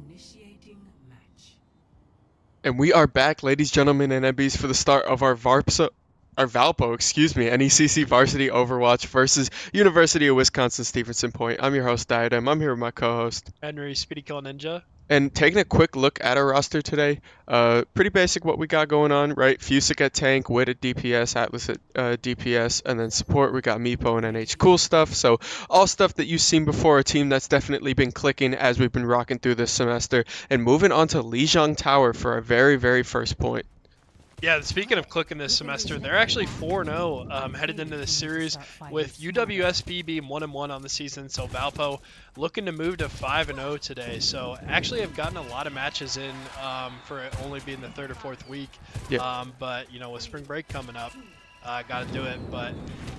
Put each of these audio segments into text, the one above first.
Initiating match. And we are back, ladies, gentlemen, and MBs, for the start of our Valpo, NECC Varsity Overwatch versus University of Wisconsin-Stephenson Point. I'm your host, Diadem. I'm here with my co-host. Henry, Speedy Kill Ninja. And taking a quick look at our roster today, pretty basic what we got going on, right? Fusic at tank, Wit at DPS, Atlas at DPS, and then support, we got Meepo and NH. Cool stuff. So all stuff that you've seen before, a team that's definitely been clicking as we've been rocking through this semester. And moving on to Lijiang Tower for our very, very first point. Yeah, speaking of clicking this semester, they're actually 4-0 headed into the series with UWSP being 1-1 on the season. So Valpo looking to move to 5-0 today. So actually have gotten a lot of matches in for it only being the third or fourth week. Yeah. But, you know, with spring break coming up, got to do it. But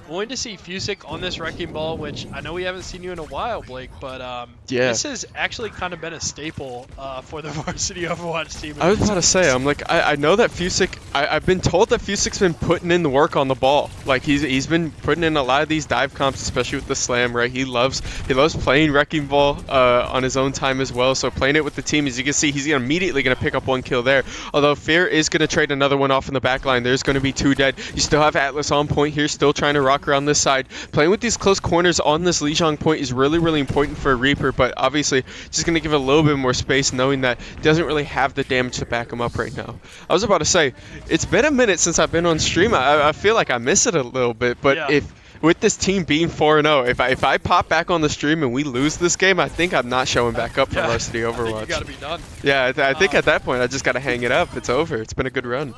going to see Fusick on this Wrecking Ball, which I know we haven't seen you in a while, Blake, but Yeah. this has actually kind of been a staple for the Varsity Overwatch team. I was about to say, I'm like, I know that Fusick, I've been told that Fusick's been putting in the work on the ball. Like he's been putting in a lot of these dive comps, especially with the slam, right? He loves playing Wrecking Ball on his own time as well. So playing it with the team, as you can see, he's immediately going to pick up one kill there. Although Fear is going to trade another one off in the back line. There's going to be 2 dead. You still have Atlas on point here, still trying to rock around this side. Playing with these close corners on this Lijiang point is really, really important for a Reaper, but obviously just going to give it a little bit more space, knowing that he doesn't really have the damage to back him up right now. I was about to say, it's been a minute since I've been on stream. I feel like I miss it a little bit, but Yeah. if with this team being 4-0, if I pop back on the stream and we lose this game, I think I'm not showing back up for Varsity Overwatch. I think you got to be done. Yeah, I think at that point I just got to hang it up. It's over. It's been a good run.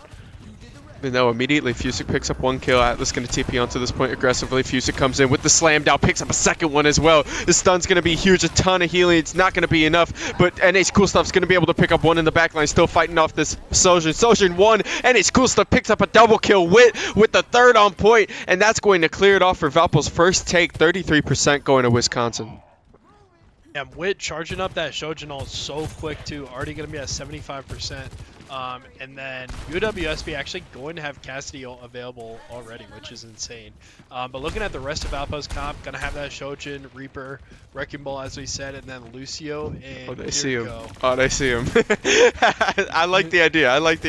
But no, immediately Fusick picks up 1 kill. Atlas going to TP onto this point aggressively. Fusick comes in with the slam down, picks up a second one as well. The stun's going to be huge, a ton of healing. It's not going to be enough, but NH Cool Stuff's going to be able to pick up 1 in the backline, still fighting off this Sojourn. Sojourn 1, NH Cool Stuff picks up a double kill with the 3rd on point, and that's going to clear it off for Valpo's first take, 33% going to Wisconsin. And Wit charging up that Shojinol so quick too, already going to be at 75%. And then UWSB actually going to have Cassidy available already, which is insane. But looking at the rest of Valpo's comp, going to have that Shojin, Reaper, Wrecking Ball, as we said, and then Lucio and Oh, they see him. Kiriko. Oh, they see him. I like the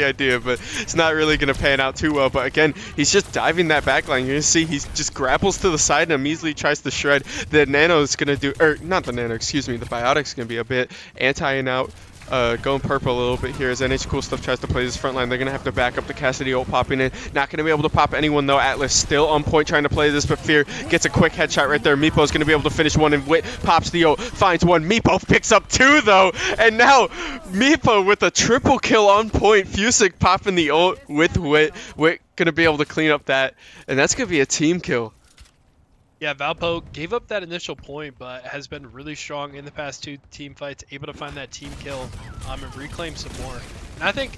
idea, but it's not really going to pan out too well. But again, he's just diving that backline. You're going to see he just grapples to the side and immediately tries to shred. The Nano is going to do, or not the Nano, excuse me, the Biotic's going to be a bit anti-ing out. Going purple a little bit here as NH Cool Stuff tries to play this front line. They're going to have to back up the Cassidy ult popping in. Not going to be able to pop anyone though. Atlas still on point trying to play this, but Fear gets a quick headshot right there. Meepo's going to be able to finish 1 and Wit pops the ult, finds 1. Meepo picks up 2 though, and now Meepo with a triple kill on point. Fusick popping the ult with Wit. Wit going to be able to clean up that, and that's going to be a team kill. Yeah, Valpo gave up that initial point, but has been really strong in the past 2 team fights, able to find that team kill and reclaim some more. And I think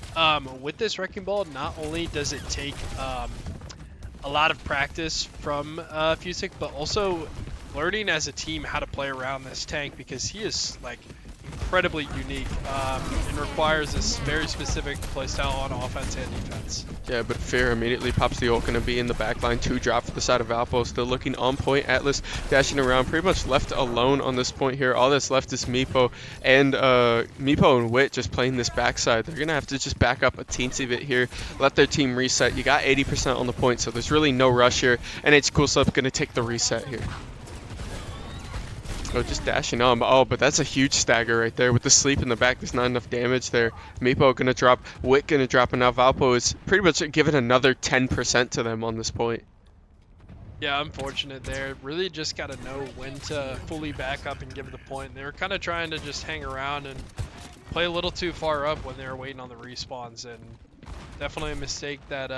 with this Wrecking Ball, not only does it take a lot of practice from Fusick, but also learning as a team how to play around this tank, because he is like incredibly unique and requires this very specific playstyle on offense and defense. Yeah, but Fear immediately pops the ult, going to be in the back line. 2 drop for the side of Valpo, still looking on point. Atlas dashing around, pretty much left alone on this point here. All that's left is Meepo and Wit just playing this backside. They're going to have to just back up a teensy bit here, let their team reset. You got 80% on the point, so there's really no rush here. And it's Cool Stuff going to take the reset here. Oh, just dashing on. Oh, but that's a huge stagger right there. With the sleep in the back, there's not enough damage there. Meepo gonna drop, Wit gonna drop, and now Valpo is pretty much giving another 10% to them on this point. Yeah, unfortunate there. Really just got to know when to fully back up and give the point. They were kind of trying to just hang around and play a little too far up when they were waiting on the respawns, and definitely a mistake that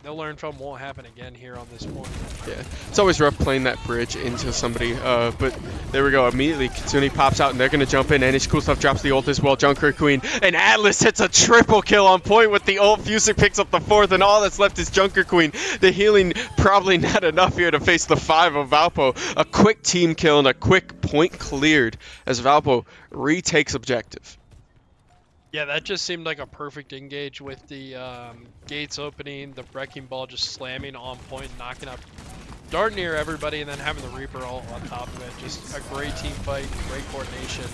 they'll learn from, won't happen again here on this point. Yeah, it's always rough playing that bridge into somebody, but there we go. Immediately, Kitsune pops out, and they're going to jump in, and NH Cool Stuff drops the ult as well. Junker Queen, and Atlas hits a triple kill on point with the ult. Fusick picks up the 4th, and all that's left is Junker Queen. The healing probably not enough here to face the 5 of Valpo. A quick team kill and a quick point cleared as Valpo retakes objective. Yeah, that just seemed like a perfect engage with the gates opening, the Wrecking Ball just slamming on point, knocking up darn near everybody, and then having the Reaper all on top of it. Just a great team fight, great coordination.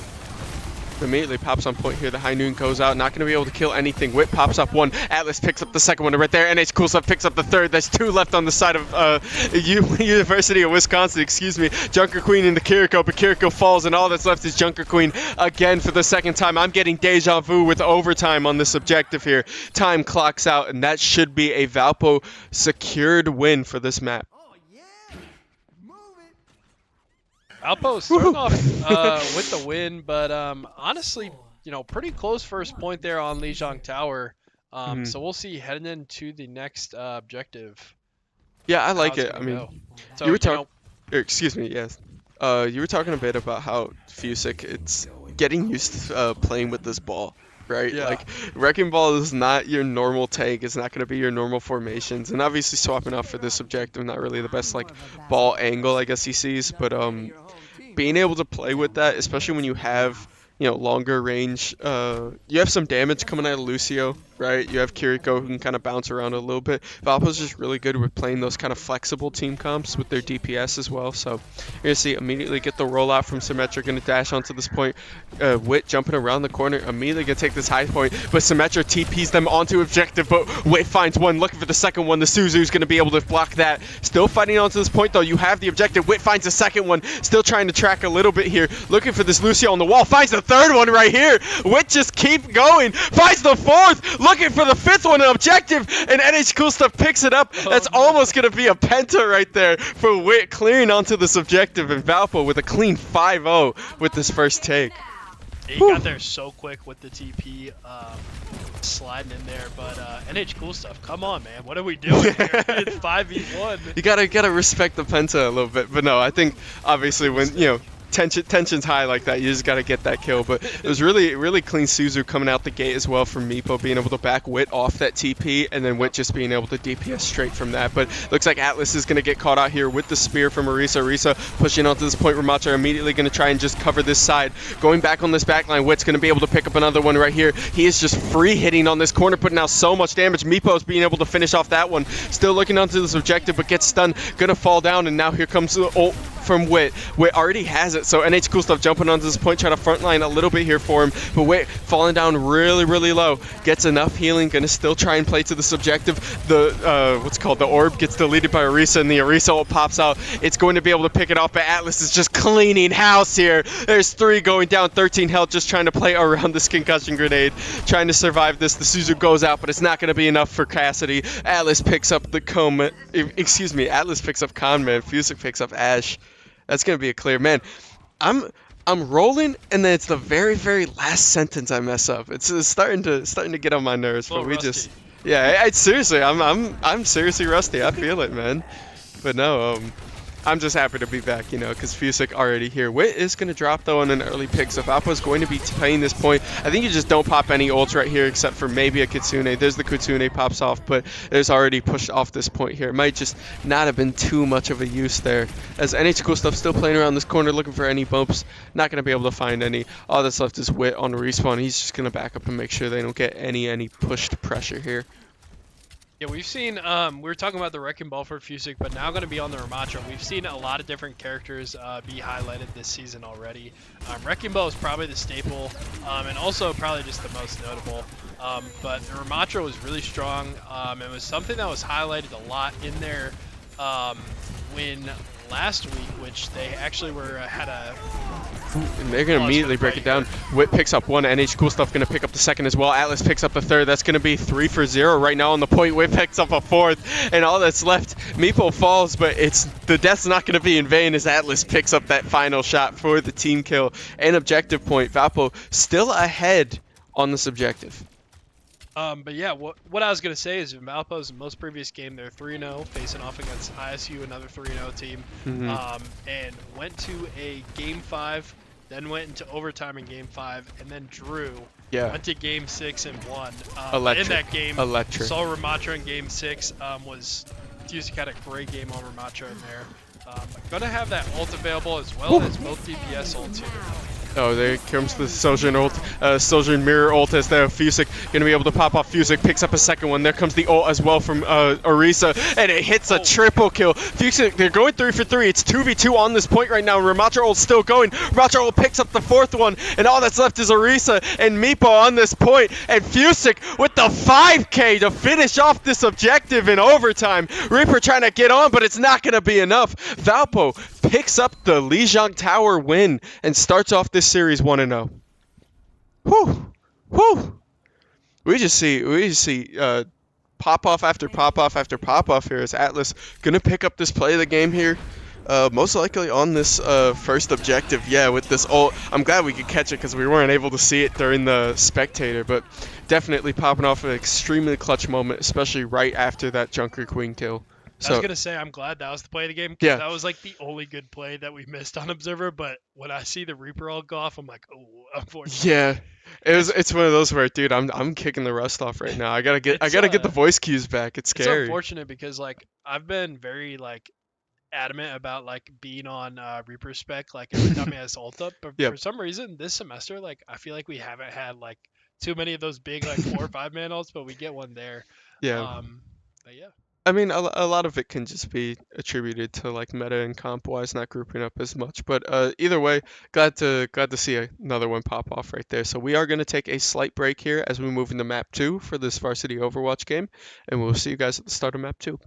Immediately pops on point here. The High Noon goes out, not going to be able to kill anything. Wit pops up 1. Atlas picks up the 2nd one right there. NH Cool Stuff picks up the 3rd. There's 2 left on the side of University of Wisconsin. Excuse me. Junker Queen into Kiriko, but Kiriko falls, and all that's left is Junker Queen again for the 2nd time. I'm getting deja vu with overtime on this objective here. Time clocks out, and that should be a Valpo secured win for this map. Valpo starting off with the win, but honestly, you know, pretty close first point there on Lijiang Tower. So we'll see heading into the next objective. Yeah, I like it. I mean, so, you were talking. Excuse me. Yes. You were talking a bit about how Fusick, it's getting used to playing with this ball. right? Yeah. Like, Wrecking Ball is not your normal tank. It's not going to be your normal formations. And obviously swapping off for this objective, not really the best, like, ball angle, I guess he sees. But being able to play with that, especially when you have, longer range, you have some damage coming out of Lucio, right? You have Kiriko who can kind of bounce around a little bit. Valpo's just really good with playing those kind of flexible team comps with their DPS as well. So you're going to see immediately get the rollout from Symmetra, going to dash onto this point. Wit jumping around the corner, immediately going to take this high point, but Symmetra TPs them onto objective, but Wit finds one, looking for the second one. The Suzu's going to be able to block that. Still fighting onto this point though, you have the objective. Wit finds the second one, still trying to track a little bit here, looking for this Lucio on the wall, finds the third one right here. Wit just keep going, finds the fourth, looking for the fifth one, an objective, and NH Cool Stuff picks it up. That's almost going to be a penta right there for Wit, clearing onto this objective, and Valpo with a clean 5-0 with this first take. He got there so quick with the TP sliding in there, but NH Cool Stuff, come on, man. What are we doing here? It's 5v1. You gotta respect the penta a little bit, but no, I think obviously when tension's high like that, you just gotta get that kill. But it was really clean Suzu coming out the gate as well from Meepo, being able to back Wit off that TP, and then Wit just being able to DPS straight from that. But looks like Atlas is gonna get caught out here with the spear from Orisa. Orisa pushing onto this point. Ramacha immediately gonna try and just cover this side. Going back on this backline, Wit's gonna be able to pick up another one right here. He is just free hitting on this corner, putting out so much damage. Meepo's being able to finish off that one. Still looking onto this objective, but gets stunned. Gonna fall down, and now here comes the ult from Wit. Wit already has it, so NH Cool Stuff jumping onto this point, trying to frontline a little bit here for him, but Wit falling down really low. Gets enough healing, gonna still try and play to this objective. The the orb gets deleted by Orisa, and the Orisa ult pops out. It's going to be able to pick it off, but Atlas is just cleaning house here. There's 3 going down, 13 health, just trying to play around this concussion grenade, trying to survive this. The Suzu goes out, but it's not gonna be enough for Cassidy. Atlas picks up the Atlas picks up Conman, Fusic picks up Ash. That's gonna be a clear, man. I'm rolling, and then it's the very last sentence I mess up. It's starting to get on my nerves. But we rusty. just, yeah. Seriously, I'm seriously rusty. I feel it, man. But no, I'm just happy to be back, because Fusic already here. Wit is going to drop, though, on an early pick, so Valpo's going to be playing this point. I think you just don't pop any ults right here except for maybe a Kitsune. There's the Kitsune pops off, but there's already pushed off this point here. It might just not have been too much of a use there. As NH Cool Stuff still playing around this corner, looking for any bumps. Not going to be able to find any. All that's left is Wit on respawn. He's just going to back up and make sure they don't get any pushed pressure here. Yeah, we've seen, we were talking about the Wrecking Ball for Fusic, but now going to be on the Ramacha. We've seen a lot of different characters be highlighted this season already. Wrecking Ball is probably the staple, and also probably just the most notable. But the Ramacha was really strong. It was something that was highlighted a lot in their win last week, which they actually had a... And they're going to immediately break it down. Wit picks up one. NH Cool Stuff going to pick up the second as well. Atlas picks up the third. That's going to be 3 for 0 right now on the point. Wit picks up a fourth. And all that's left, Meepo falls, but the death's not going to be in vain as Atlas picks up that final shot for the team kill and objective point. Valpo still ahead on this objective. But yeah, what I was going to say is in Valpo's most previous game, they're 3-0, facing off against ISU, another 3-0 team, and went to a Game 5, then went into overtime in Game 5, and then drew. Yeah. Went to Game 6 and won. Electric. In that game, Electric. saw Ramacha in Game 6. Fusic had a great game on Ramacha in there. Gonna have that ult available as well as both DPS ults here. Oh, there comes the Sojourn ult, Sojourn mirror ult as the Fusic going to be able to pop off. Fusic picks up a second one. There comes the ult as well from Orisa, and it hits a triple kill. Fusic, they're going 3 for 3. It's 2v2 on this point right now. Ramacha ult's still going. Ramacha ult picks up the fourth one, and all that's left is Orisa and Meepo on this point, and Fusic with the 5k to finish off this objective in overtime. Reaper trying to get on, but it's not going to be enough. Valpo picks up the Lijiang Tower win and starts off this series 1-0. Whew. We just see pop off after pop off after pop off here as Atlas gonna pick up this play of the game here. Most likely on this first objective, with this ult. I'm glad we could catch it because we weren't able to see it during the spectator, but definitely popping off an extremely clutch moment, especially right after that Junker Queen kill. I was So gonna say I'm glad that was the play of the game because yeah, that was like the only good play that we missed on Observer. But when I see the Reaper all go off, I'm like, oh, unfortunately. yeah. It's It's one of those where, dude, I'm kicking the rust off right now. I it's gotta get the voice cues back. It's it's scary. unfortunate because like I've been very like adamant about like being on Reaper spec like every time he has ult up, but Yep. for some reason this semester like I feel like we haven't had like too many of those big like 4 or 5 man ults, but we get one there. Yeah. But yeah. I mean, a lot of it can just be attributed to like meta and comp wise not grouping up as much. But either way, glad to see another one pop off right there. So we are gonna take a slight break here as we move into map 2 for this Varsity Overwatch game, and we'll see you guys at the start of map 2.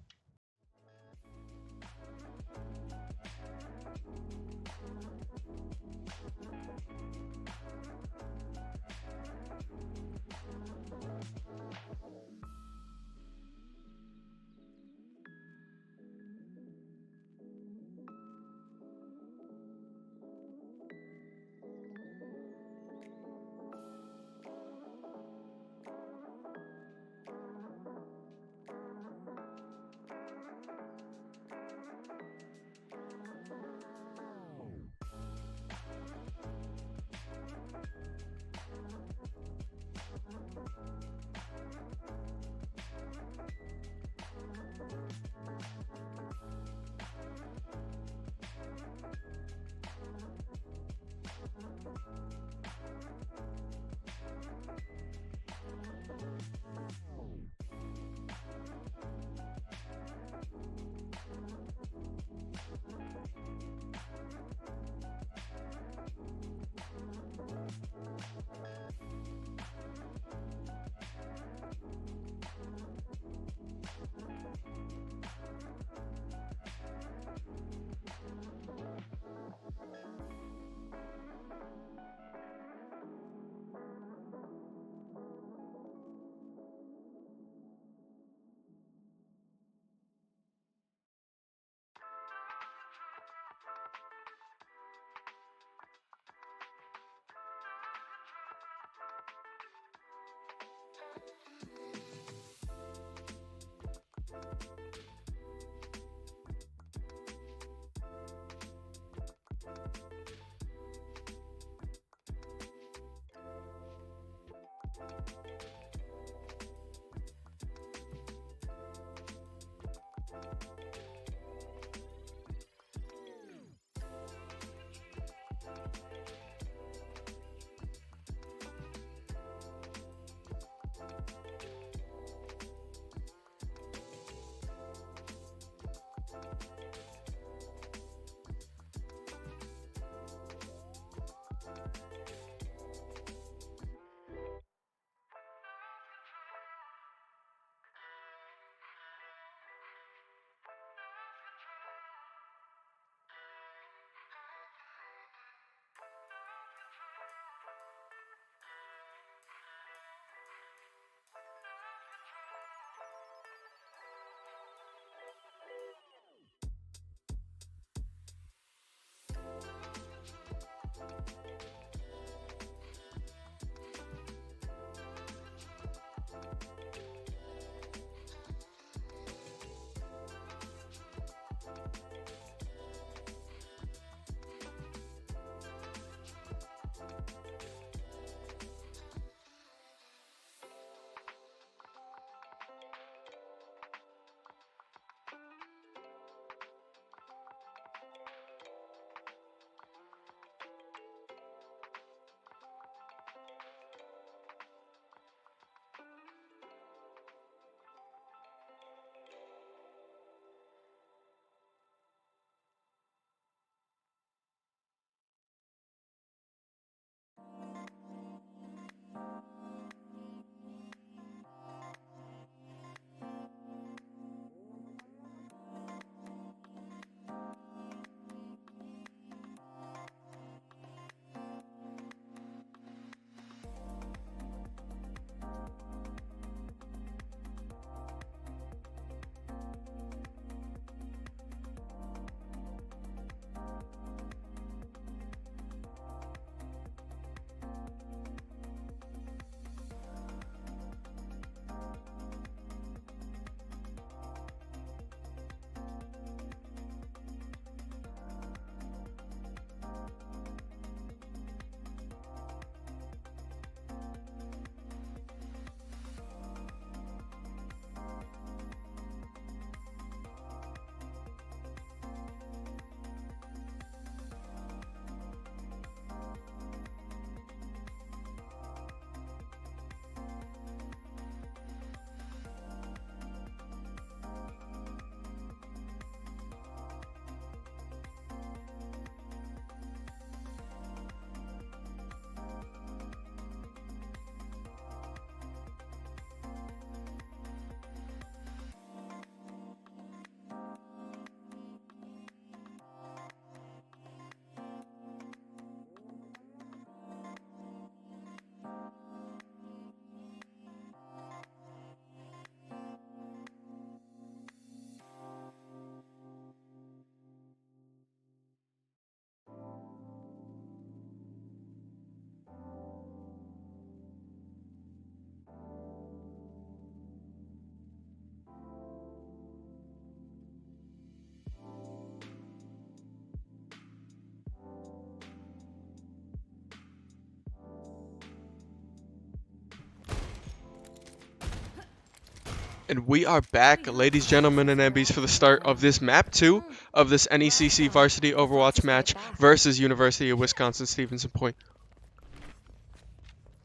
And we are back, ladies, gentlemen, and MBs, for the start of this map 2 of this NECC Varsity Overwatch match versus University of Wisconsin-Stevenson Point.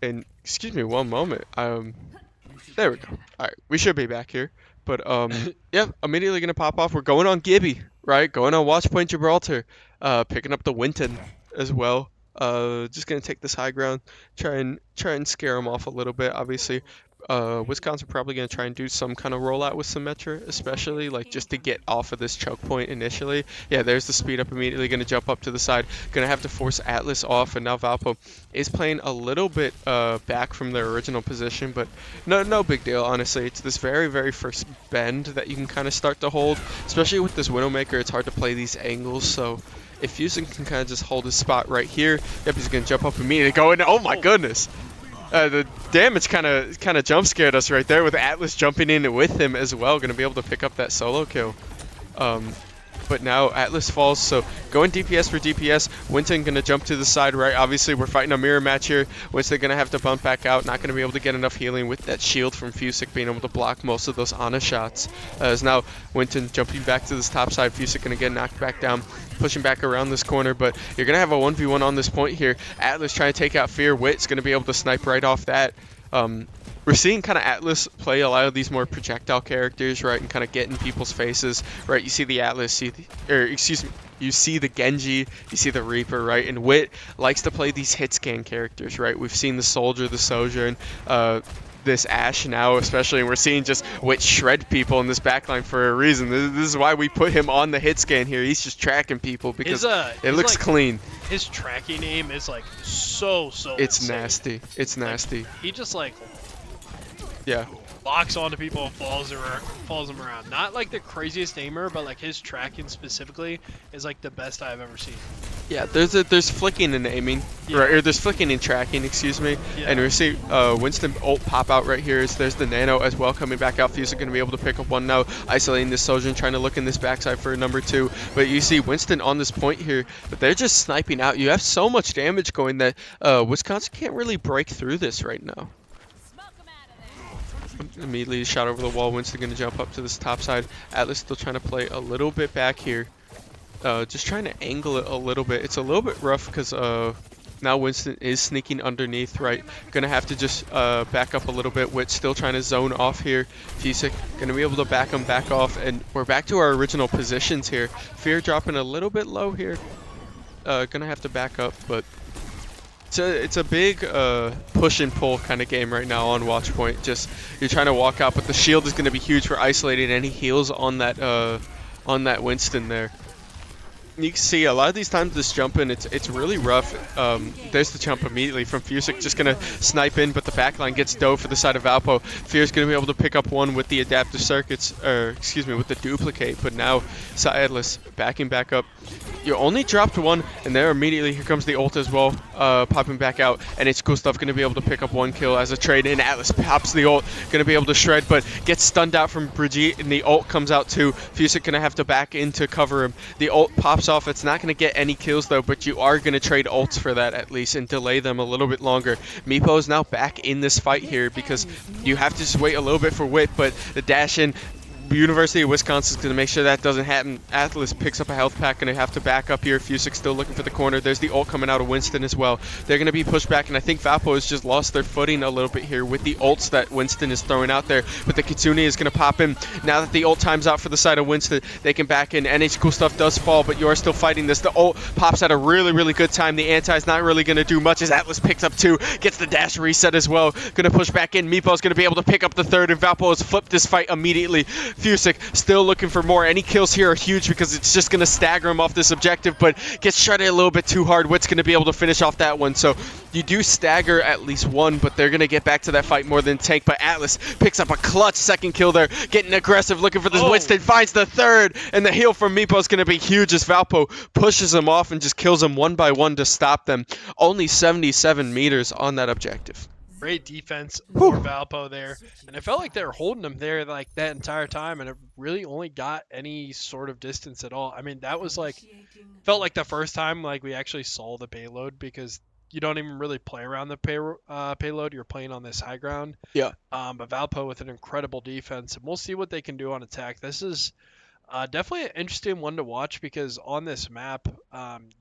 And excuse me one moment. There we go. All right, we should be back here. But yeah, immediately gonna pop off. We're going on Gibby, right? Going on Watch Point Gibraltar. Picking up the Winton as well. Just gonna take this high ground, try and scare them off a little bit. Obviously, Wisconsin probably gonna try and do some kind of rollout with Symmetra, especially like just to get off of this choke point initially. Yeah, there's the speed up immediately. Gonna jump up to the side. Gonna have to force Atlas off, and now Valpo is playing a little bit back from their original position, but no big deal. Honestly, it's this very first bend that you can kind of start to hold, especially with this Widowmaker. It's hard to play these angles, so. If Fusion can kind of just hold his spot right here, yep, he's gonna jump up immediately, go in. Oh my goodness! The damage kind of jump scared us right there with Atlas jumping in with him as well, gonna be able to pick up that solo kill. But now Atlas falls, so going DPS for DPS. Winton gonna jump to the side right. Obviously, we're fighting a mirror match here. Winston gonna have to bump back out. Not gonna be able to get enough healing with that shield from Fusick being able to block most of those Ana shots. As now Winton jumping back to this top side. Fusick gonna get knocked back down, pushing back around this corner. But you're gonna have a 1v1 on this point here. Atlas trying to take out Fear. Wit's gonna be able to snipe right off that. We're seeing kind of Atlas play a lot of these more projectile characters, right, and kind of get in people's faces, right? You see the Atlas, you see the Genji, you see the Reaper, right? And Wit likes to play these hit scan characters, right? We've seen the Soldier, the Sojourn, this Ashe now especially, and we're seeing just Wit shred people in this backline for a reason. This is why we put him on the hit scan here. He's just tracking people because it looks like, clean. His tracking aim is like so It's insane. nasty. It's nasty. Like, he just like locks onto people and follows them around. Not like the craziest aimer, but like his tracking specifically is like the best I've ever seen. Yeah, there's flicking and aiming, right? Or there's flicking and tracking, excuse me. Yeah. And we see Winston ult pop out right here. There's the Nano as well coming back out. Fuse is going to be able to pick up one now, isolating this Soldier and trying to look in this backside for number 2. But you see Winston on this point here, but they're just sniping out. You have so much damage going that Wisconsin can't really break through this right now. Immediately shot over the wall. Winston going to jump up to this top side. Atlas still trying to play a little bit back here. Just trying to angle it a little bit. It's a little bit rough because now Winston is sneaking underneath, right? Gonna have to just back up a little bit. Wit still trying to zone off here. Fusick gonna be able to back him back off, and we're back to our original positions here. Fear dropping a little bit low here. Gonna have to back up, but it's a big push and pull kind of game right now on Watch Point. Just you're trying to walk out, but the shield is gonna be huge for isolating any heals on that Winston there. You can see a lot of these times this jumping, it's really rough. There's the jump immediately from Fusick, just gonna snipe in, but the backline gets dove for the side of Valpo. Fear's gonna be able to pick up one with the adaptive circuits, or excuse me, with the duplicate. But now Atlas backing back up. You only dropped one, and there immediately here comes the ult as well, popping back out. And it's cool stuff, gonna be able to pick up one kill as a trade. And Atlas pops the ult, gonna be able to shred, but gets stunned out from Brigitte, and the ult comes out too. Fusick gonna have to back in to cover him. The ult pops off. It's not going to get any kills though, but you are going to trade ults for that at least and delay them a little bit longer. Meepo is now back in this fight here because you have to just wait a little bit for Wit, but the dash in. University of Wisconsin is going to make sure that doesn't happen. Atlas picks up a health pack, going to have to back up here. Fusick still looking for the corner. There's the ult coming out of Winston as well. They're going to be pushed back, and I think Valpo has just lost their footing a little bit here with the ults that Winston is throwing out there. But the Kitsune is going to pop in. Now that the ult time's out for the side of Winston, they can back in. NH Cool Stuff does fall, but you are still fighting this. The ult pops at a really good time. The anti's not really going to do much as Atlas picks up 2, gets the dash reset as well. Going to push back in. Meepo's going to be able to pick up the 3rd, and Valpo has flipped this fight immediately. Fusick still looking for more. Any kills here are huge because it's just going to stagger him off this objective, but gets shredded a little bit too hard. Wit's going to be able to finish off that one. So you do stagger at least one, but they're going to get back to that fight more than tank. But Atlas picks up a clutch 2nd kill there, getting aggressive, looking for this. Winston finds the 3rd, and the heal from Meepo is going to be huge as Valpo pushes him off and just kills him one by one to stop them. Only 77 meters on that objective. Great defense for Valpo there, and it felt like they were holding him there like that entire time, and it really only got any sort of distance at all. I mean, that was like felt like the first time like we actually saw the payload, because you don't even really play around the payload. You're playing on this high ground. Yeah. But Valpo with an incredible defense, and we'll see what they can do on attack. This is definitely an interesting one to watch because on this map,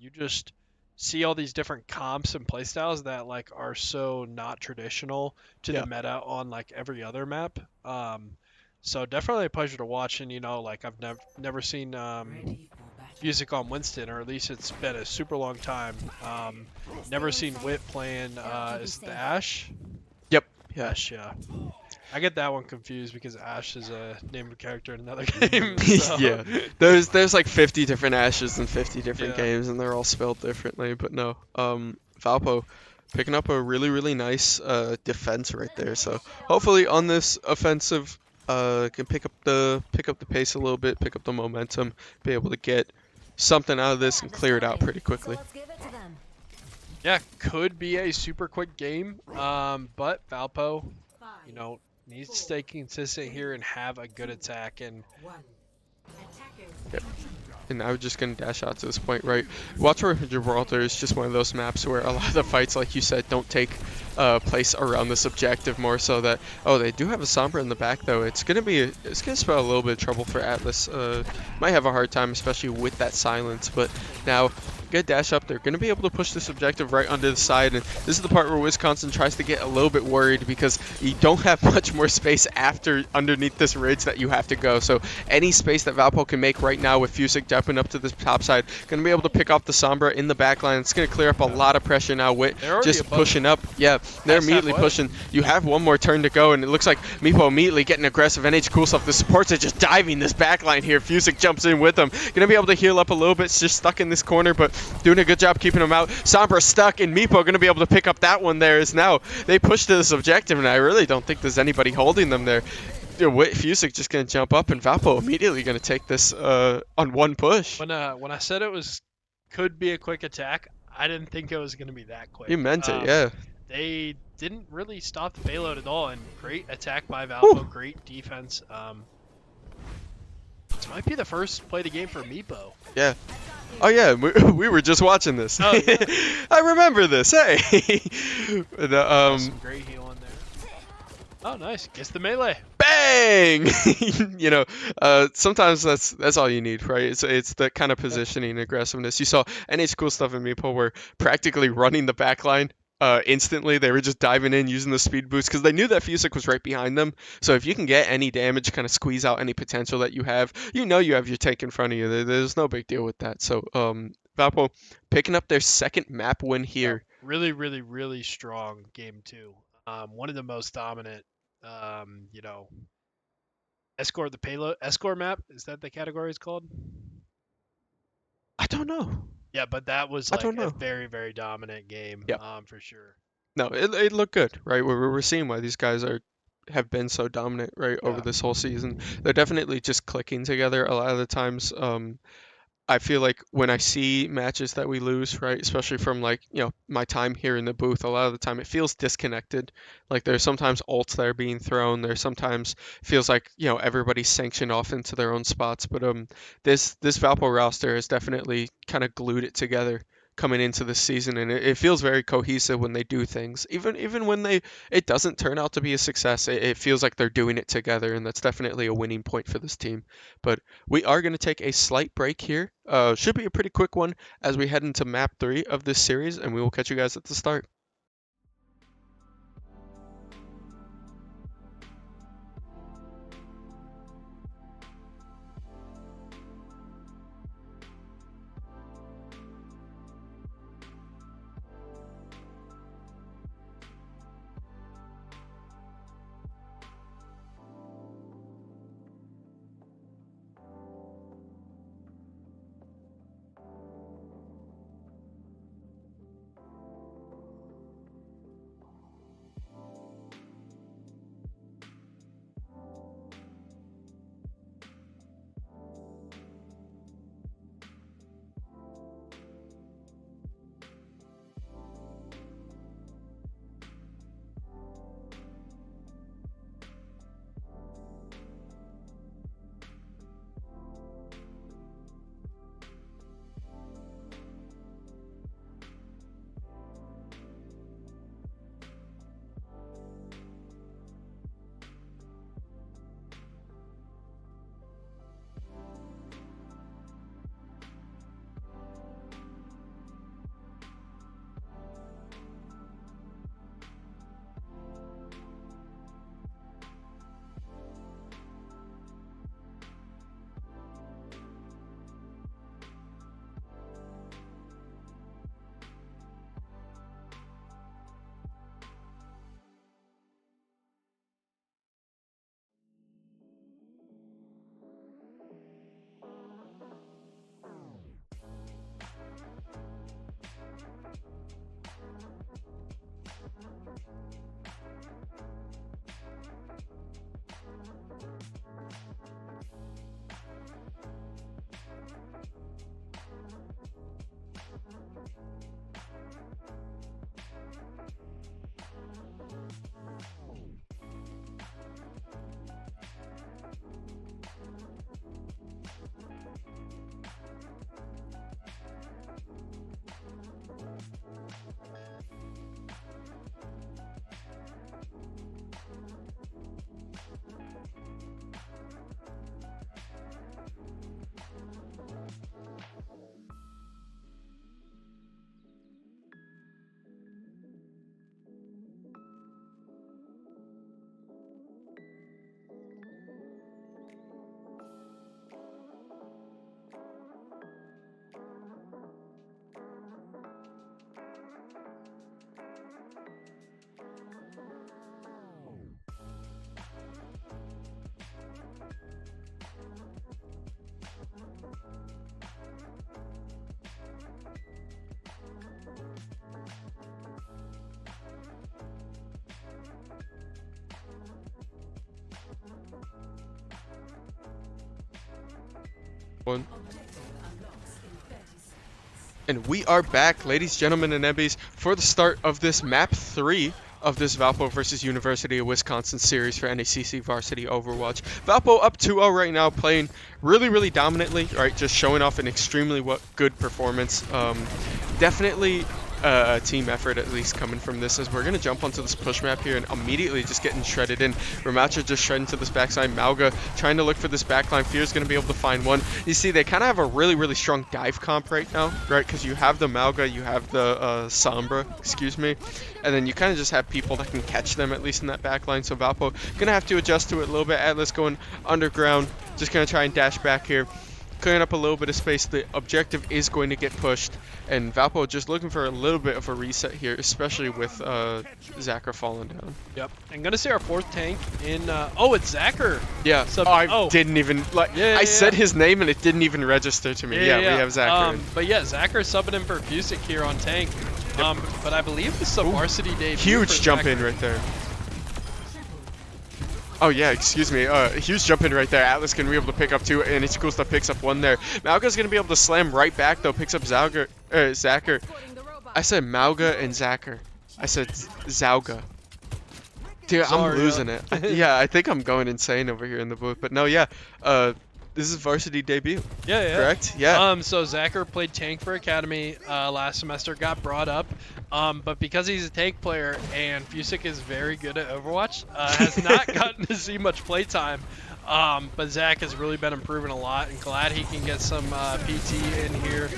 you just see all these different comps and playstyles that like are so not traditional to Yeah. the meta on like every other map. So definitely a pleasure to watch, and like I've never seen Ready for battle. music on Winston, or at least it's been a super long time. Never seen Wit playing. Is it the Ash? Yep. Yeah. Ash, yeah. I get that one confused because Ash is a name of a character in another game. So. Yeah. There's like 50 different Ashes in 50 different Yeah. games, and they're all spelled differently. But no, Valpo picking up a really nice defense right there. So hopefully on this offensive, can pick up the pace a little bit, pick up the momentum, be able to get something out of this and clear it out pretty quickly. Yeah, could be a super quick game. But Valpo, needs to stay consistent here and have a good attack. And One. Attackers. Yep. And I was just going to dash out to this point, right? Watchtower Gibraltar is just one of those maps where a lot of the fights, like you said, don't take place around this objective, more so that, oh, they do have a Sombra in the back, though. It's going to spell a little bit of trouble for Atlas. Might have a hard time, especially with that silence, but now good dash up. They're going to be able to push this objective right under the side, and this is the part where Wisconsin tries to get a little bit worried because you don't have much more space underneath this ridge that you have to go. So any space that Valpo can make right now with Fusick jumping up to the top side, going to be able to pick off the Sombra in the back line. It's going to clear up a lot of pressure now. Wit just pushing up. Yeah, they're immediately pushing. You have one more turn to go, and it looks like Meepo immediately getting aggressive. NH Cool Stuff, the supports are just diving this back line here. Fusick jumps in with them. Going to be able to heal up a little bit. It's just stuck in this corner, but doing a good job keeping him out. Sombra stuck, and Meepo going to be able to pick up that one there. As now they push to this objective, and I really don't think there's anybody holding them there. Fusick just going to jump up, and Valpo immediately going to take this on one push. when I said it could be a quick attack, I didn't think it was going to be that quick. You meant it, yeah. They didn't really stop the payload at all, and great attack by Valpo, great defense. This might be the first play of the game for Meepo. Yeah. Oh yeah, we were just watching this. Oh, yeah. I remember this. Hey. Some great heal in there. Oh, nice. Gets the melee. Bang! Sometimes that's all you need, right? It's that kind of positioning and aggressiveness. You saw NH Cool Stuff and Meepo were practically running the back line instantly. They were just diving in using the speed boost because they knew that Fusick was right behind them. So if you can get any damage, kind of squeeze out any potential that you have you have your tank in front of you. There's no big deal with that. So Valpo picking up their second map win here. Really, really, really strong game 2. One of the most dominant, escort the payload. Escort map, is that the category it's called? I don't know. Yeah, but that was like a very, very dominant game, for sure. No, it looked good, right? We're seeing why these guys have been so dominant, right, over this whole season. They're definitely just clicking together a lot of the times. I feel like when I see matches that we lose, right, especially from like, my time here in the booth, a lot of the time it feels disconnected. Like there's sometimes ults that are being thrown. There's sometimes feels like, everybody's sanctioned off into their own spots. But this Valpo roster has definitely kind of glued it together coming into the season, and it feels very cohesive when they do things. Even when it doesn't turn out to be a success, it feels like they're doing it together, and that's definitely a winning point for this team. But we are going to take a slight break here. Should be a pretty quick one as we head into map 3 of this series, and we will catch you guys at the start. One. And we are back, ladies, gentlemen, and Ebbies, for the start of this map 3 of this Valpo versus University of Wisconsin series for NECC Varsity Overwatch. Valpo up 2-0 right now, playing really dominantly, right? Just showing off an extremely good performance. Definitely a team effort, at least, coming from this, as we're going to jump onto this push map here and immediately just getting shredded in. Ramacha just shredding to this backside. Mauga trying to look for this backline. Fear's going to be able to find one. You see, they kind of have a really strong dive comp right now, right? Because you have the Mauga, you have the Sombra, excuse me, and then you kind of just have people that can catch them, at least in that backline. So Valpo going to have to adjust to it a little bit. Atlas going underground, just going to try and dash back here. Clearing up a little bit of space. The objective is going to get pushed, and Valpo just looking for a little bit of a reset here, especially with Zacher falling down. Yep. I'm gonna say our fourth tank in. Oh, it's Zacher. Yeah. Didn't even I said his name and it didn't even register to me. Yeah, we have Zacher. But yeah, Zacher subbing in for Fusic here on tank. Yep. But I believe this is a varsity debut. Huge jump in right there. Oh yeah, excuse me. Huge jump in right there. Atlas going to be able to pick up 2, and it's cool stuff. Picks up 1 there. Mauga's going to be able to slam right back though. Picks up Zacher. I said Mauga and Zacher. I said Zauga. Dude, I'm losing it. Yeah, I think I'm going insane over here in the booth. But no, yeah. This is varsity debut. Yeah. Correct? Yeah. So Zacher played tank for Academy last semester, got brought up. But because he's a tank player and Fusic is very good at Overwatch, has not gotten to see much playtime. But Zach has really been improving a lot, and glad he can get some PT in here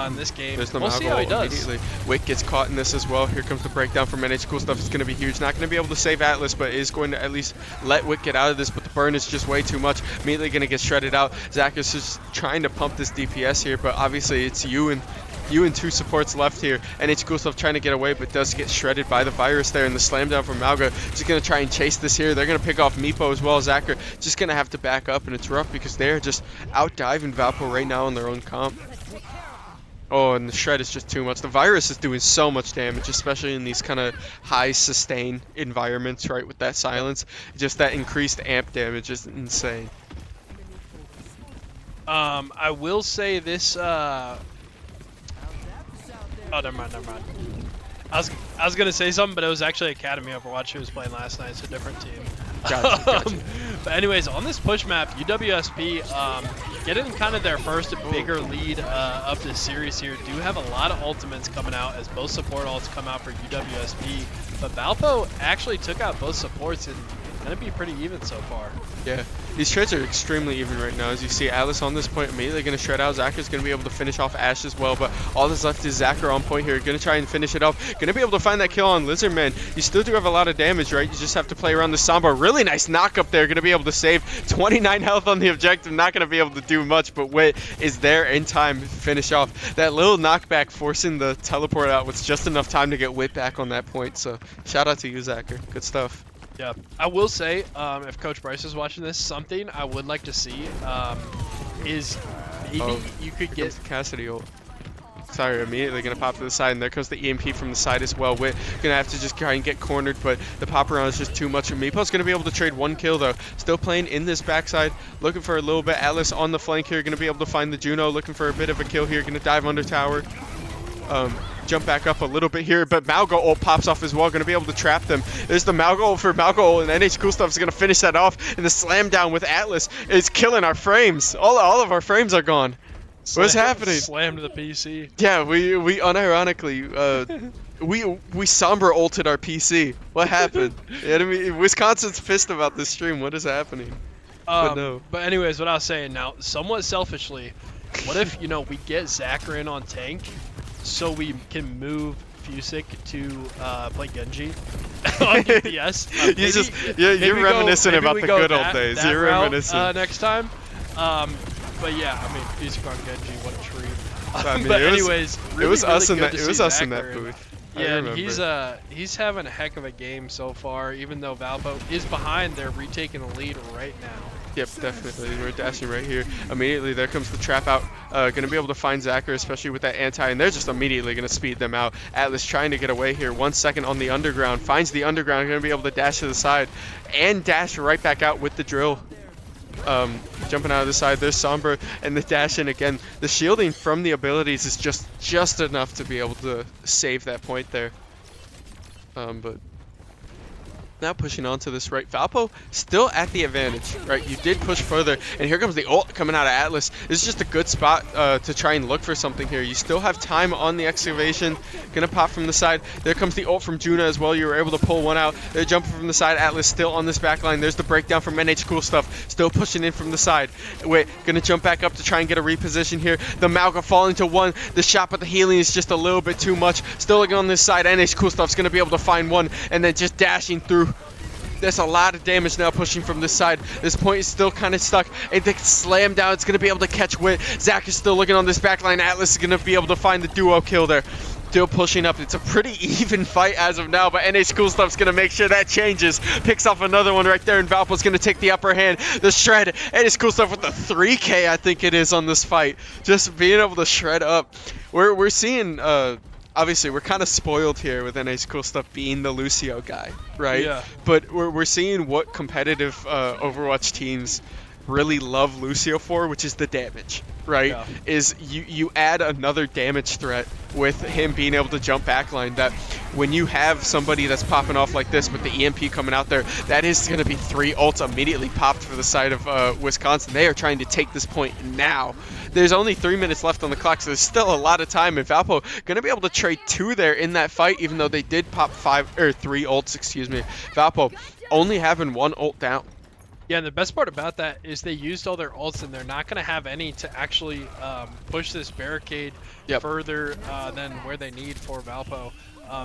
in this game. We'll see how he does. Immediately. Wick gets caught in this as well. Here comes the breakdown from NH. Cool stuff is going to be huge. Not going to be able to save Atlas, but is going to at least let Wick get out of this. But the burn is just way too much. Immediately going to get shredded out. Zach is just trying to pump this DPS here, but obviously it's you and 2 supports left here. NH Cool Stuff trying to get away, but does get shredded by the virus there, and the slam down from Mauga. Just going to try and chase this here. They're going to pick off Meepo as well. Zacher just going to have to back up, and it's rough because they're just out diving Valpo right now on their own comp. Oh, and the shred is just too much. The virus is doing so much damage, especially in these kind of high sustain environments, right, with that silence. Just that increased amp damage is insane. I will say this. Oh, never mind. I was gonna say something, but it was actually Academy Overwatch who was playing last night. It's a different team. Gotcha. But anyways, on this push map, UWSP getting kind of their first bigger lead of the series here. Do have a lot of ultimates coming out as both support ults come out for UWSP. But Valpo actually took out both supports and gonna be pretty even so far. Yeah, these shreds are extremely even right now. As you see, Atlas on this point immediately going to shred out. Zacher's going to be able to finish off Ash as well, but all that's left is Zacher on point here. Going to try and finish it off. Going to be able to find that kill on Lizardman. You still do have a lot of damage, right? You just have to play around the Sombra. Really nice knock up there. Going to be able to save 29 health on the objective. Not going to be able to do much, but Wit is there in time to finish off. That little knockback forcing the teleport out with just enough time to get Wit back on that point. So shout out to you, Zacher. Good stuff. Yeah, I will say, if Coach Bryce is watching this, something I would like to see is maybe you could get Cassidy ult. Sorry, immediately going to pop to the side, and there comes the EMP from the side as well. Wit going to have to just try and get cornered, but the pop around is just too much. Meepo's going to be able to trade 1 kill, though. Still playing in this backside, looking for a little bit. Atlas on the flank here, going to be able to find the Juno, looking for a bit of a kill here. Going to dive under tower. Jump back up a little bit here, but Mauga ult pops off as well. Going to be able to trap them. There's the Mauga ult for Mauga ult, and NH Cool Stuff is going to finish that off. And the slam down with Atlas is killing our frames. All of our frames are gone. What's happening? Slammed the PC. Yeah, we unironically we Sombra ulted our PC. What happened? Wisconsin's pissed about this stream. What is happening? But no. But anyways, what I was saying now, somewhat selfishly, what if we get Zacher in on tank, so we can move Fusic to play Genji on DPS. You're reminiscent about the good old days. You're reminiscent. Next time. But yeah, I mean, Fusic on Genji, what a treat. I mean, but anyways, it was us in that. It was us in that booth. Yeah, and he's having a heck of a game so far. Even though Valpo is behind, they're retaking the lead right now. Yep, definitely. We're dashing right here. Immediately, there comes the trap out. Going to be able to find Zacher, especially with that anti, and they're just immediately going to speed them out. Atlas trying to get away here. 1 second on the underground. Finds the underground. Going to be able to dash to the side and dash right back out with the drill. jumping out of the side. There's Sombra and the dash in again. The shielding from the abilities is just enough to be able to save that point there. But now pushing onto this right. Valpo still at the advantage, right? You did push further, and here comes the ult coming out of Atlas. This is just a good spot to try and look for something here. You still have time on the excavation. Gonna pop from the side. There comes the ult from Juna as well. You were able to pull one out. They're jumping from the side. Atlas still on this back line. There's the breakdown from NH Cool Stuff. Still pushing in from the side. Wait, gonna jump back up to try and get a reposition here. The Malga falling to one. The shot, but the healing is just a little bit too much. Still looking on this side. NH Cool Stuff's gonna be able to find one, and then just dashing through. There's a lot of damage now pushing from this side. This point is still kind of stuck. It gets slammed down. It's going to be able to catch Wit. Zach is still looking on this backline. Atlas is going to be able to find the duo kill there. Still pushing up. It's a pretty even fight as of now, but NH Cool Stuff's going to make sure that changes. Picks off another one right there, and Valpo's going to take the upper hand. The shred. NH Cool Stuff with the 3K, I think it is, on this fight. Just being able to shred up. We're seeing... obviously, we're kind of spoiled here with NH Cool Stuff being the Lucio guy, right? Yeah. But we're seeing what competitive Overwatch teams really love Lucio for, which is the damage, right? Yeah. Is you add another damage threat with him being able to jump backline, that when you have somebody that's popping off like this with the EMP coming out there, that is going to be 3 ults immediately popped for the side of Wisconsin. They are trying to take this point now. There's only 3 minutes left on the clock, so there's still a lot of time, and Valpo going to be able to trade 2 there in that fight, even though they did pop 3 ults, excuse me. Valpo only having 1 ult down. Yeah, and the best part about that is they used all their ults, and they're not going to have any to actually push this barricade further than where they need for Valpo.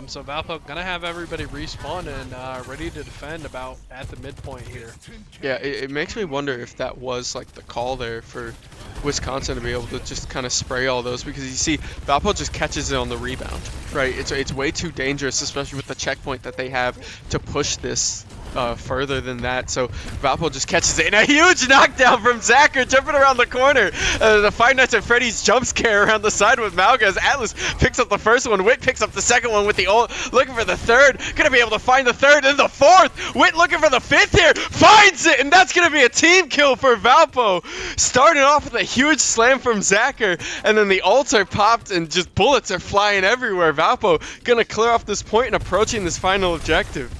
So Valpo going to have everybody respawn and ready to defend about at the midpoint here. Yeah, it makes me wonder if that was like the call there for Wisconsin to be able to just kind of spray all those, because you see Valpo just catches it on the rebound, right? It's way too dangerous, especially with the checkpoint that they have to push this further than that. So Valpo just catches it, and a huge knockdown from Zacher jumping around the corner. The Five Nights at Freddy's jump scare around the side with Malga as Atlas picks up the first one. Wit picks up the second one with the ult, looking for the third. Gonna be able to find the third and the fourth. Wit looking for the fifth here, finds it, and that's gonna be a team kill for Valpo. Starting off with a huge slam from Zacher, and then the ults are popped and just bullets are flying everywhere. Valpo gonna clear off this point and approaching this final objective.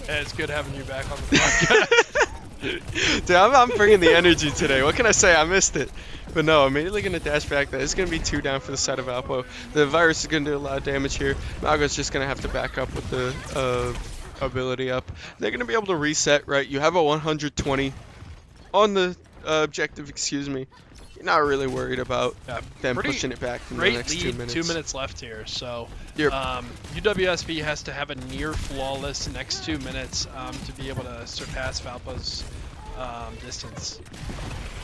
Yeah, it's good having you back on the podcast. Dude, I'm bringing the energy today. What can I say? I missed it. But no, immediately going to dash back. That is going to be 2 down for the side of Valpo. The virus is going to do a lot of damage here. Malga's just going to have to back up with the ability up. They're going to be able to reset, right? You have a 120 on the objective, excuse me. You're not really worried about them pushing it back in the next 2 minutes. 2 minutes left here, so Yep. UWSP has to have a near flawless next 2 minutes to be able to surpass Valpo's distance.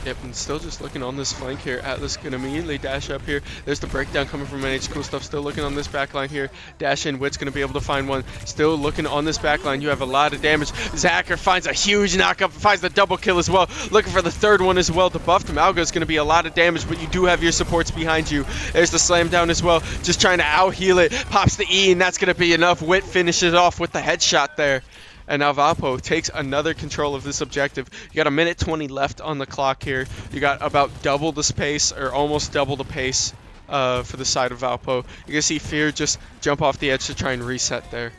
Yep, and still just looking on this flank here. Atlas can immediately dash up here. There's the breakdown coming from NH Cool Stuff. Still looking on this backline here. Dash in. Wit's going to be able to find one. Still looking on this backline. You have a lot of damage. Zacher finds a huge knockup. Finds the double kill as well. Looking for the third one as well. The buff to Malga is going to be a lot of damage, but you do have your supports behind you. There's the slam down as well. Just trying to out-heal it. Pops the E, and that's going to be enough. Wit finishes off with the headshot there. And now Valpo takes another control of this objective. You got 1:20 left on the clock here. You got about double the space, or almost double the pace for the side of Valpo. You can see Fear just jump off the edge to try and reset there.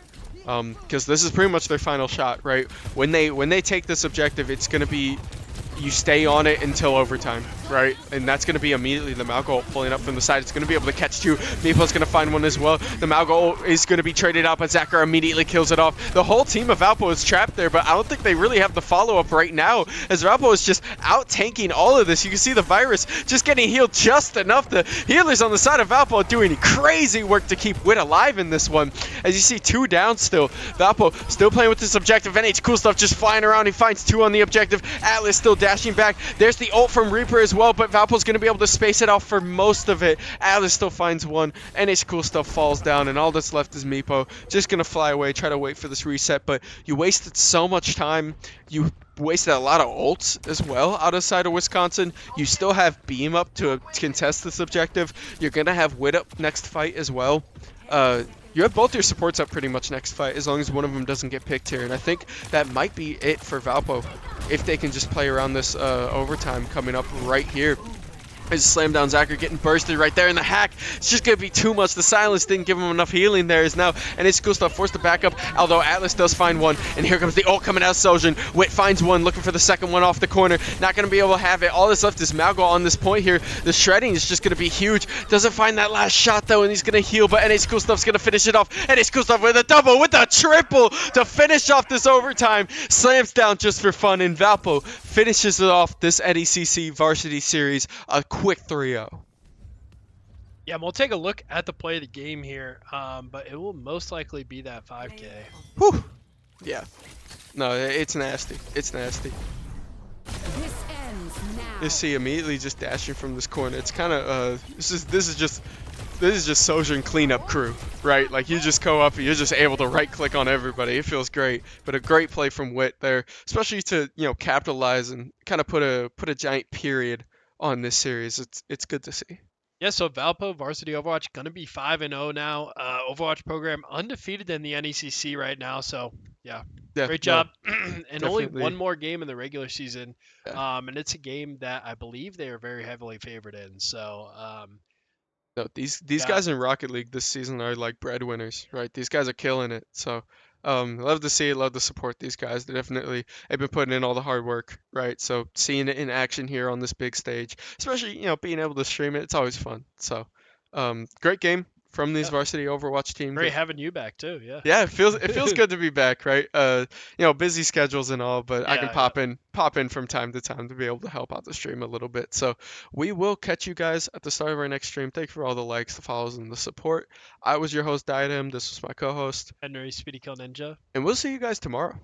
Because this is pretty much their final shot, right? When they take this objective, it's going to be you stay on it until overtime, right? And that's going to be immediately the Malga ult pulling up from the side. It's going to be able to catch 2. Meeple's going to find one as well. The Malga ult is going to be traded out, but Zacher immediately kills it off. The whole team of Valpo is trapped there, but I don't think they really have the follow-up right now, as Valpo is just out-tanking all of this. You can see the virus just getting healed just enough. The healers on the side of Valpo doing crazy work to keep Wit alive in this one. As you see, 2 down still. Valpo still playing with this objective. NH Cool Stuff just flying around. He finds 2 on the objective. Atlas still dashing back. There's the ult from Reaper as well, but Valpo's going to be able to space it out for most of it. Atlas still finds 1. NH Cool Stuff falls down, and all that's left is Meepo. Just going to fly away, try to wait for this reset, but you wasted so much time. You wasted a lot of ults as well out of side of Wisconsin. You still have Beam up to contest this objective. You're going to have Wit up next fight as well. You have both your supports up pretty much next fight, as long as one of them doesn't get picked here. And I think that might be it for Valpo, if they can just play around this overtime coming up right here. His slam down Zachary getting bursted right there in the hack. It's just going to be too much. The silence didn't give him enough healing there. Is now, and it's cool stuff. Forced to back up, although Atlas does find one. And here comes the ult coming out. Sojin. Wit finds one, looking for the second one off the corner. Not going to be able to have it. All that's left is Malgo on this point here. The shredding is just going to be huge. Doesn't find that last shot though, and he's going to heal. But NH Cool Stuff's going to finish it off. NH Cool Stuff with a double, with a triple to finish off this overtime. Slams down just for fun, and Valpo finishes it off this NECC Varsity Series a quick 3-0. Yeah, we'll take a look at the play of the game here, but it will most likely be that 5K. Whew. Yeah. No, it's nasty. It's nasty. This ends now. You see immediately just dashing from this corner. It's kind of this is just Sojourn cleanup crew, right? Like you just go up and you're just able to right click on everybody. It feels great. But a great play from Wit there, especially to, you know, capitalize and kind of put a giant period on this series. It's good to see. Yeah, so Valpo Varsity Overwatch going to be 5-0 now. Overwatch program undefeated in the NECC right now. So, yeah, great job. And only definitely. one more game in the regular season. Yeah. And it's a game that I believe they are very heavily favored in. So, No, these Yeah. guys in Rocket League this season are like breadwinners, right? These guys are killing it. So, love to see it, love to support these guys. They definitely have been putting in all the hard work, right? So seeing it in action here on this big stage, especially, you know, being able to stream it, it's always fun. So, great game from these Yeah. Varsity Overwatch team. great having you back, too. Yeah. Yeah, it feels good to be back, right? You know, busy schedules and all, but I can Yeah, pop in from time to time to be able to help out the stream a little bit. So we will catch you guys at the start of our next stream. Thank you for all the likes, the follows, and the support. I was your host, Diadem. This was my co-host, Henry Speedy Kill Ninja. and we'll see you guys tomorrow.